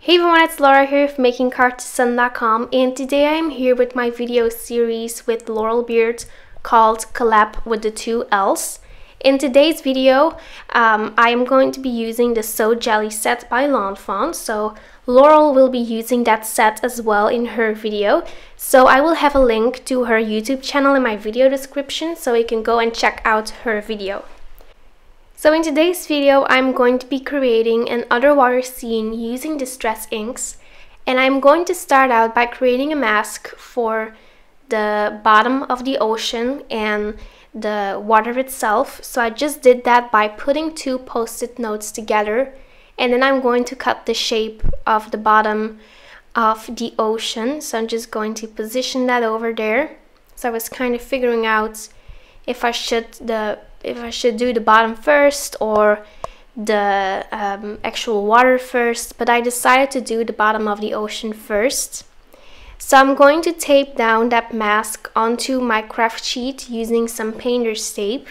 Hey everyone, it's Laura here from makingcardston.com, and today I am here with my video series with Laurel Beard called Collab with the 2 L's. In today's video, I am going to be using the So Jelly set by Lawn Fawn, so Laurel will be using that set as well in her video. So I will have a link to her YouTube channel in my video description so you can go and check out her video. So in today's video, I'm going to be creating an underwater scene using distress inks, and I'm going to start out by creating a mask for the bottom of the ocean and the water itself. So I just did that by putting 2 post-it notes together, and then I'm going to cut the shape of the bottom of the ocean. So I'm just going to position that over there. So I was kind of figuring out if I should do the bottom first or the actual water first, but I decided to do the bottom of the ocean first. So I'm going to tape down that mask onto my craft sheet using some painter's tape.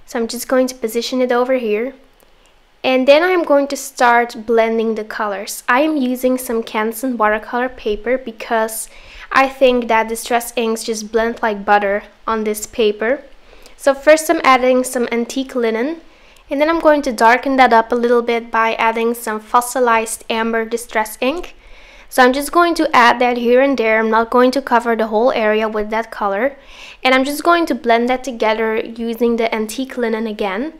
So I'm just going to position it over here, and then I'm going to start blending the colors. I am using some Canson watercolor paper because I think that distress inks just blend like butter on this paper. So first I'm adding some antique linen, and then I'm going to darken that up a little bit by adding some fossilized amber distress ink. So I'm just going to add that here and there. I'm not going to cover the whole area with that color, and I'm just going to blend that together using the antique linen again.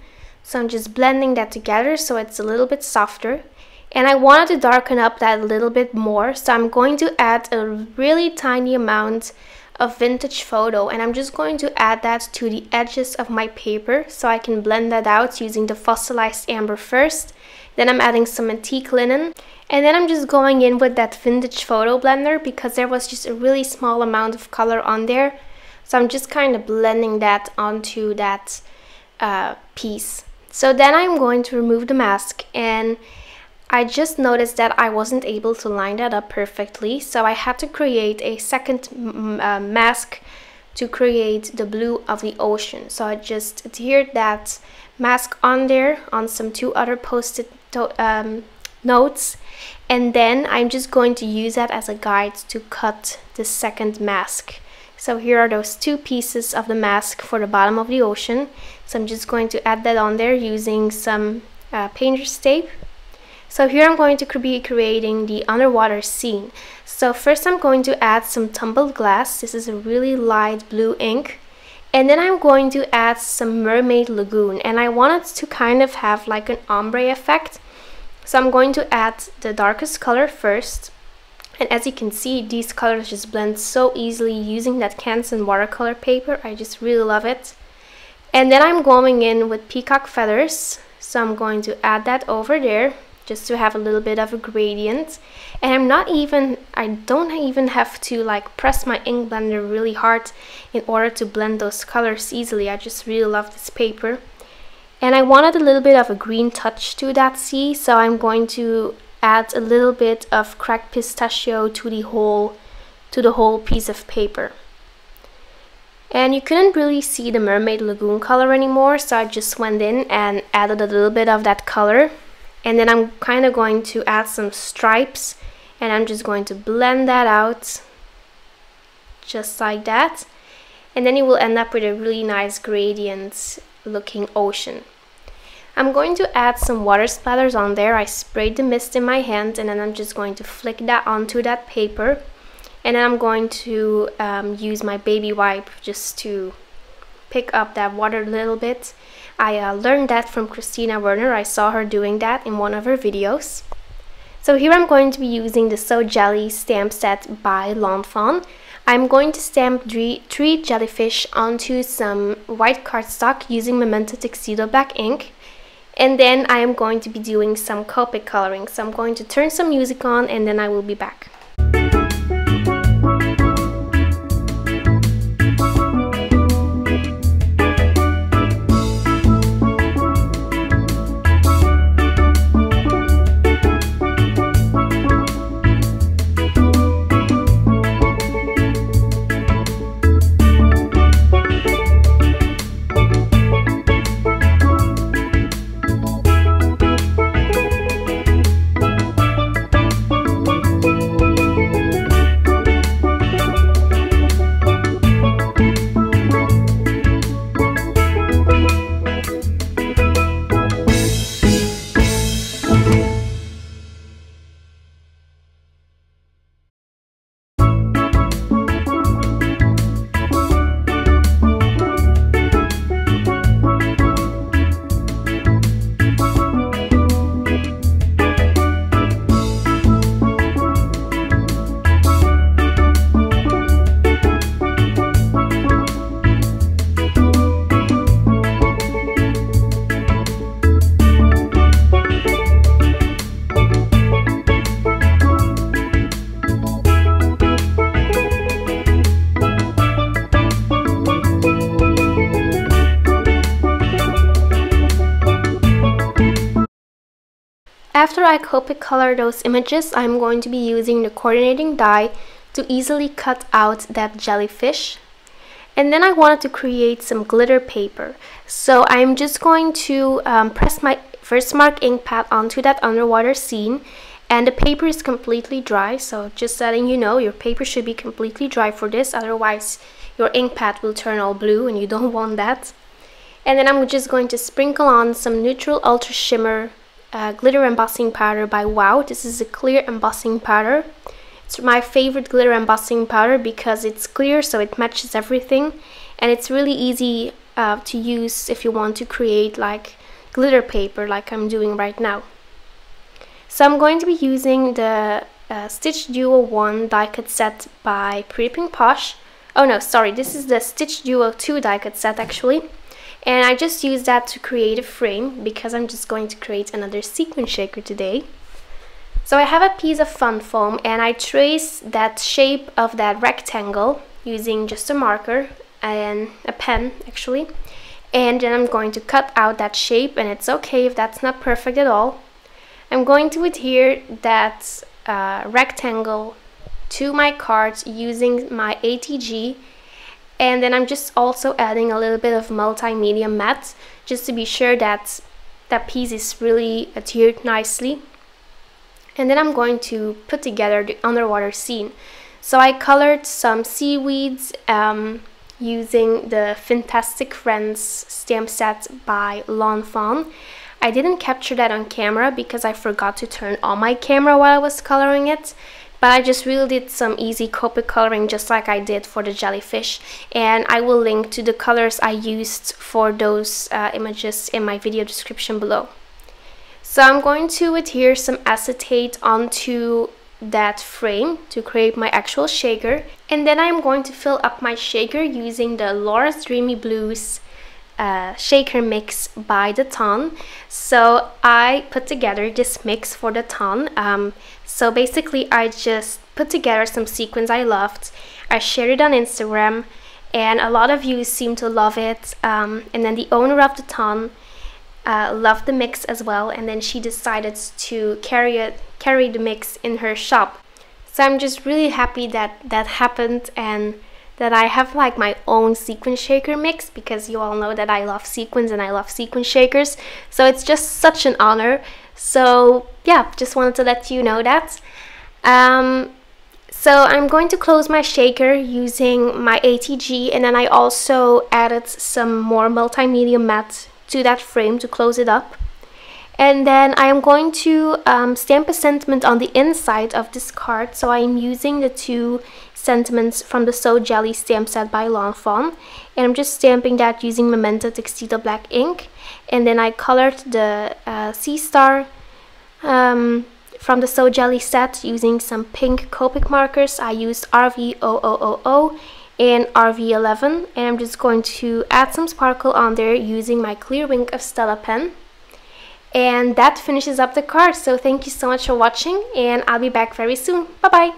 So I'm just blending that together so it's a little bit softer, and I wanted to darken up that a little bit more, so I'm going to add a really tiny amount of vintage photo, and I'm just going to add that to the edges of my paper so I can blend that out using the fossilized amber first. Then I'm adding some antique linen, and then I'm just going in with that vintage photo blender because there was just a really small amount of color on there. So I'm just kind of blending that onto that piece. So then I'm going to remove the mask, and I just noticed that I wasn't able to line that up perfectly, so I had to create a second mask to create the blue of the ocean. So I just adhered that mask on there on some 2 other post-it notes, and then I'm just going to use that as a guide to cut the second mask. So here are those 2 pieces of the mask for the bottom of the ocean. So I'm just going to add that on there using some painter's tape. So here I'm going to be creating the underwater scene. So first I'm going to add some tumbled glass. This is a really light blue ink. And then I'm going to add some mermaid lagoon. And I wanted to kind of have like an ombre effect. So I'm going to add the darkest color first. And as you can see, these colors just blend so easily using that Canson watercolor paper. I just really love it. And then I'm going in with peacock feathers. So I'm going to add that over there, just to have a little bit of a gradient. And I don't even have to like press my ink blender really hard in order to blend those colors easily. I just really love this paper. And I wanted a little bit of a green touch to that sea, so I'm going to add a little bit of cracked pistachio to the whole piece of paper. And you couldn't really see the mermaid lagoon color anymore, so I just went in and added a little bit of that color. And then I'm kind of going to add some stripes, and I'm just going to blend that out just like that. And then you will end up with a really nice gradient looking ocean. I'm going to add some water splatters on there. I sprayed the mist in my hand, and then I'm just going to flick that onto that paper. And then I'm going to use my baby wipe just to pick up that water a little bit. I learned that from Christina Werner. I saw her doing that in one of her videos. So here I'm going to be using the So Jelly stamp set by Lawn Fawn. I'm going to stamp 3 jellyfish onto some white cardstock using Memento Tuxedo black ink. And then I am going to be doing some Copic coloring. So I'm going to turn some music on, and then I will be back. after I Copic color those images, I'm going to be using the coordinating die to easily cut out that jellyfish. And then I wanted to create some glitter paper. So I'm just going to press my Versamark ink pad onto that underwater scene. And the paper is completely dry, so just letting you know, your paper should be completely dry for this, otherwise your ink pad will turn all blue and you don't want that. And then I'm just going to sprinkle on some neutral ultra shimmer glitter embossing powder by Wow. This is a clear embossing powder. It's my favorite glitter embossing powder because it's clear, so it matches everything, and it's really easy to use if you want to create like glitter paper like I'm doing right now. So I'm going to be using the Stitch Duo 1 die cut set by Pretty Pink Posh. Oh no, sorry, this is the Stitch Duo 2 die cut set actually. And I just used that to create a frame because I'm just going to create another sequin shaker today. So I have a piece of fun foam and I trace that shape of that rectangle using just a marker and a pen actually. And then I'm going to cut out that shape, and it's okay if that's not perfect at all. I'm going to adhere that rectangle to my card using my ATG, and then I'm just also adding a little bit of multimedia matte just to be sure that that piece is really adhered nicely. And then I'm going to put together the underwater scene. So I colored some seaweeds using the Fantastic Friends stamp set by Lawn Fawn. I didn't capture that on camera because I forgot to turn on my camera while I was coloring it, but I just really did some easy Copic coloring just like I did for the jellyfish, and I will link to the colors I used for those images in my video description below. So I'm going to adhere some acetate onto that frame to create my actual shaker, and then I'm going to fill up my shaker using the Laura's Dreamy Blues shaker mix by the ton. So I put together this mix for the ton. So basically I just put together some sequins I loved. I shared it on Instagram and a lot of you seem to love it, and then the owner of the ton loved the mix as well, and then she decided to carry the mix in her shop. So I'm just really happy that that happened and that I have like my own sequin shaker mix, because you all know that I love sequins and I love sequin shakers, so it's just such an honor. So yeah, just wanted to let you know that. So I'm going to close my shaker using my ATG, and then I also added some more multimedia matte to that frame to close it up. And then I am going to stamp a sentiment on the inside of this card. So I am using the two sentiments from the So Jelly stamp set by Lawn Fawn, and I'm just stamping that using Memento Tuxedo black ink. And then I colored the sea star from the So Jelly set using some pink Copic markers. I used RV0000 and RV11, and I'm just going to add some sparkle on there using my Clear Wink of Stella pen. And that finishes up the card. So thank you so much for watching, and I'll be back very soon. Bye bye.